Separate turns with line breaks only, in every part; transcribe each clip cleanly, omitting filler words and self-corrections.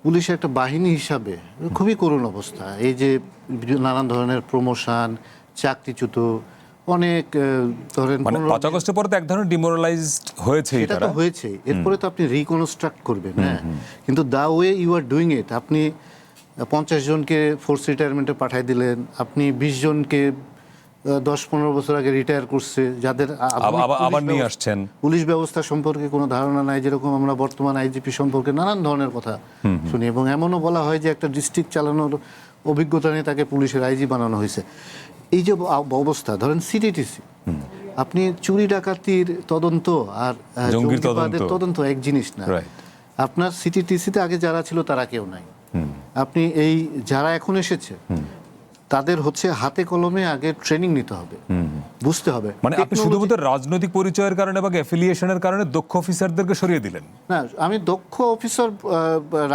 পুলিশের একটা বাহিনী হিসাবে খুবই করুণ অবস্থা। এই যে নানান ধরনের প্রমোশন, চাকরিচ্যুত, অনেক ধরেন
মানে 5 আগস্টের পরে তো এক ধরনের ডিমোরালাইজড হয়েছে।
এটা তো হয়েছে, এরপরে তো আপনি রিকনস্ট্রাক্ট করবেন, হ্যাঁ, কিন্তু the way you are doing it, আপনি 50 জনকে ফোর্স রিটায়ারমেন্টে পাঠিয়ে দিলেন, আপনি 20 জনকে 10-15 বছর আগে রিটায়ার করছে, যাদের
আবার নিয়ে আসছেন।
পুলিশ ব্যবস্থা সম্পর্কে কোনো ধারণা নাই, যেরকম আমরা বর্তমান আইজিপি সম্পর্কে নানান ধরনের কথা শুনি, এবং এমনও বলা হয় যে একটা ডিস্ট্রিক্ট চালানোর অভিজ্ঞতা নিয়ে তাকে পুলিশের আইজি বানানো হয়েছে। এই যে অবস্থা, ধরেন সিটিটিসি, আপনি চুরি ডাকাতির তদন্ত আর জঙ্গিবাদের তদন্ত এক জিনিস না। আপনার সিটিটিসিতে আগে যারা ছিল তারা কেউ নাই, আপনি এই যারা এখন এসেছে তাদের হচ্ছে হাতে কলমে আগে ট্রেনিং নিতে হবে, বুঝতে হবে।
মানে আপনি শুধুমাত্র রাজনৈতিক পরিচয়ের কারণে বা অ্যাফিলিয়েশনের কারণে দক্ষ অফিসারদেরকে সরিয়ে দিলেন
না? আমি দক্ষ অফিসার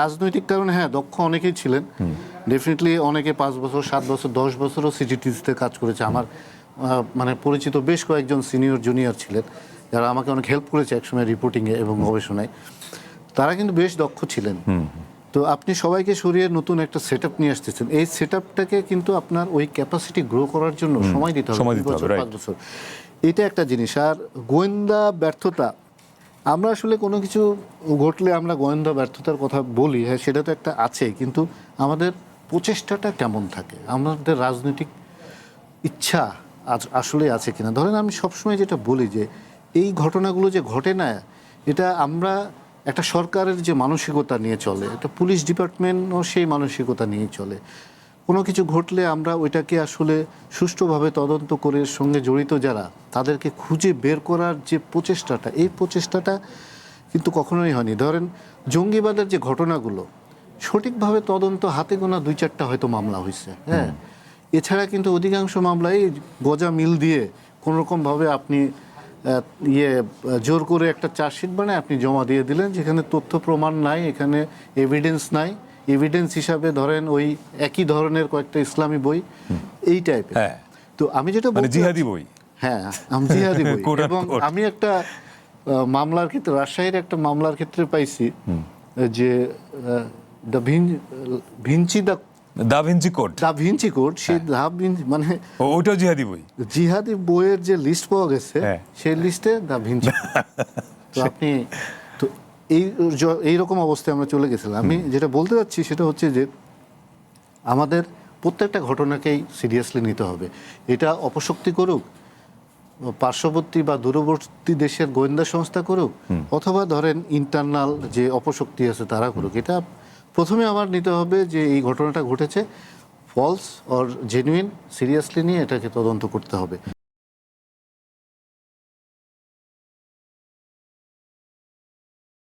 রাজনৈতিক কারণে, হ্যাঁ, দক্ষ অনেকেই ছিলেন, ডেফিনেটলি অনেকে 5 বছর 7 বছর 10 বছরও সিটিটিসিতে কাজ করেছে। আমার মানে পরিচিত বেশ কয়েকজন সিনিয়র জুনিয়র ছিলেন যারা আমাকে অনেক হেল্প করেছে একসময় রিপোর্টিংয়ে এবং গবেষণায়, তারা কিন্তু বেশ দক্ষ ছিলেন। তো আপনি সবাইকে সরিয়ে নতুন একটা সেট আপ নিয়ে আসতেছেন, এই সেট আপটাকে কিন্তু আপনার ওই ক্যাপাসিটি গ্রো করার জন্য সময় দিতে হবে, 5 বছর। এটা একটা জিনিস। আর গোয়েন্দা ব্যর্থতা, আমরা আসলে কোনো কিছু ঘটলে আমরা গোয়েন্দা ব্যর্থতার কথা বলি, হ্যাঁ সেটা তো একটা আছে, কিন্তু আমাদের প্রচেষ্টাটা কেমন থাকে, আমাদের রাজনৈতিক ইচ্ছা আসলে আছে কিনা। ধরেন আমি সবসময় যেটা বলি যে এই ঘটনাগুলো যে ঘটে না, এটা আমরা একটা সরকারের যে মানসিকতা নিয়ে চলে, একটা পুলিশ ডিপার্টমেন্টও সেই মানসিকতা নিয়েই চলে। কোনো কিছু ঘটলে আমরা ওইটাকে আসলে সুষ্ঠুভাবে তদন্ত করে সঙ্গে জড়িত যারা তাদেরকে খুঁজে বের করার যে প্রচেষ্টাটা, এই প্রচেষ্টাটা কিন্তু কখনোই হয়নি। ধরেন জঙ্গিবাদের যে ঘটনাগুলো, সঠিকভাবে তদন্ত হাতে গোনা 2-4টা হয়তো মামলা হয়েছে, হ্যাঁ, এছাড়া কিন্তু অধিকাংশ মামলায় গজা মিল দিয়ে কোনোরকমভাবে আপনি জোর করে একটা চার্জশিট বানায় আপনি জমা দিয়ে দিলেন, যেখানে তথ্য প্রমাণ নাই, এখানে এভিডেন্স নাই। এভিডেন্স হিসাবে ধরেন ওই একই ধরনের কয়েকটা ইসলামী বই, এই টাইপের। তো আমি যেটা বলছি
জিহাদি বই,
হ্যাঁ আমি জিহাদি বই, এবং আমি একটা মামলার ক্ষেত্রে, রাজশাহীর একটা মামলার ক্ষেত্রে পাইছি যে দা ভিঞ্চি কোড, সেই মানে
ওইটাও জিহাদি বই,
জিহাদি বইয়ের যে লিস্ট পাওয়া গেছে সেই লিস্টে দা ভিঞ্চি। তো আপনি তো এইরকম অবস্থায় আমরা চলে গেছিলাম। আমি যেটা বলতে চাচ্ছি সেটা হচ্ছে যে আমাদের প্রত্যেকটা ঘটনাকেই সিরিয়াসলি নিতে হবে। এটা অপশক্তি করুক, পার্শ্ববর্তী বা দূরবর্তী দেশের গোয়েন্দা সংস্থা করুক, অথবা ধরেন ইন্টারনাল যে অপশক্তি আছে তারা করুক, এটা প্রথমে আমার নিতে হবে যে এই ঘটনাটা ঘটেছে ফলস অর জেনুইন, সিরিয়াসলি নিয়ে এটাকে তদন্ত করতে হবে।